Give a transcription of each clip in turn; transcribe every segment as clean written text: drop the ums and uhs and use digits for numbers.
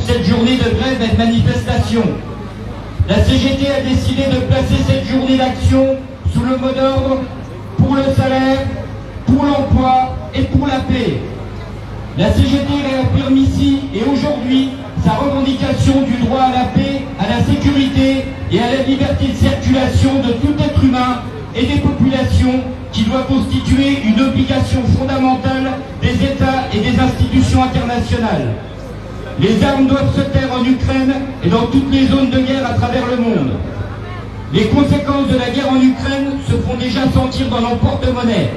cette journée de grève et de manifestation. La CGT a décidé de placer cette journée d'action sous le mot d'ordre pour le salaire, pour l'emploi et pour la paix. La CGT réaffirme ici et aujourd'hui sa revendication du droit à la paix, à la sécurité et à la liberté de circulation de tout être humain et des populations qui doit constituer une obligation fondamentale des États et des institutions internationales. Les armes doivent se taire en Ukraine et dans toutes les zones de guerre à travers le monde. Les conséquences de la guerre en Ukraine se font déjà sentir dans nos porte-monnaies.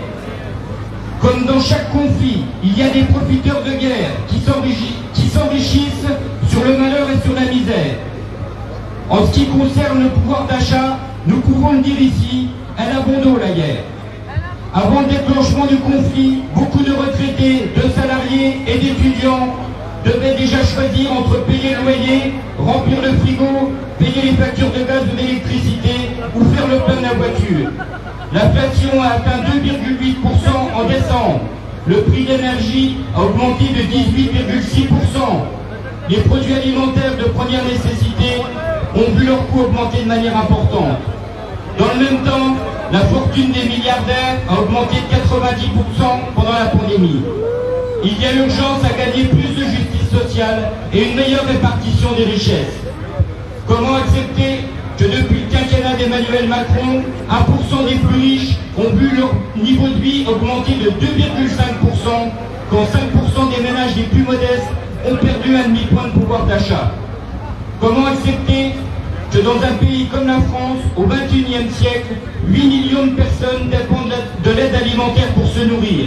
Comme dans chaque conflit, il y a des profiteurs de guerre qui s'enrichissent sur le malheur et sur la misère. En ce qui concerne le pouvoir d'achat, nous pouvons le dire ici, elle a bon dos la guerre. Avant le déclenchement du conflit, beaucoup de retraités, de salariés et d'étudiants devaient déjà choisir entre payer le loyer, remplir le frigo, payer les factures de gaz ou d'électricité ou faire le plein de la voiture. L'inflation a atteint 2,8% en décembre. Le prix de l'énergie a augmenté de 18,6%. Les produits alimentaires de première nécessité ont vu leur coût augmenter de manière importante. Dans le même temps, la fortune des milliardaires a augmenté de 90% pendant la pandémie. Il y a urgence à gagner plus de justice sociale et une meilleure répartition des richesses. Comment accepter que depuis le quinquennat d'Emmanuel Macron, 1% des plus riches ont vu leur niveau de vie augmenter de 2,5%, quand 5% des ménages les plus modestes ont perdu un demi-point de pouvoir d'achat? Comment accepter que dans un pays comme la France, au XXIe siècle, 8 millions de personnes dépendent de l'aide alimentaire pour se nourrir?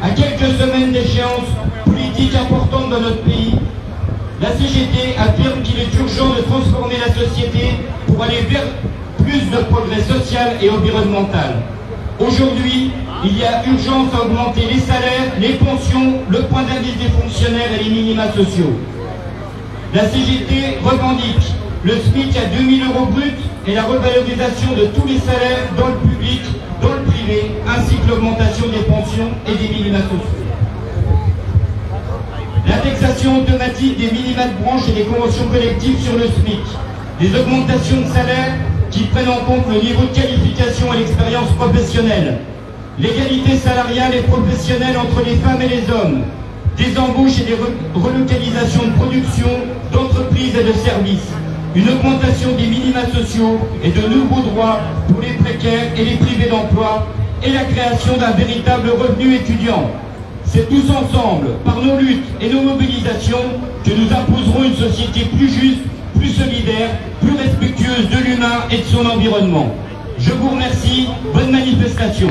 À quelques semaines d'échéances politiques importantes dans notre pays, la CGT affirme qu'il est urgent de transformer la société pour aller vers plus de progrès social et environnemental. Aujourd'hui, il y a urgence à augmenter les salaires, les pensions, le point d'indice des fonctionnaires et les minima sociaux. La CGT revendique le SMIC à 2 000 € brut et la revalorisation de tous les salaires dans le public, dans le privé, ainsi que l'augmentation des pensions et des minima sociaux. L'indexation automatique des minima de branche et des conventions collectives sur le SMIC. Des augmentations de salaire qui prennent en compte le niveau de qualification et l'expérience professionnelle. L'égalité salariale et professionnelle entre les femmes et les hommes. Des embauches et des relocalisations de production, d'entreprises et de services. Une augmentation des minima sociaux et de nouveaux droits pour les précaires et les privés d'emploi. Et la création d'un véritable revenu étudiant. C'est tous ensemble, par nos luttes et nos mobilisations, que nous imposerons une société plus juste, plus solidaire, plus respectueuse de l'humain et de son environnement. Je vous remercie, bonne manifestation.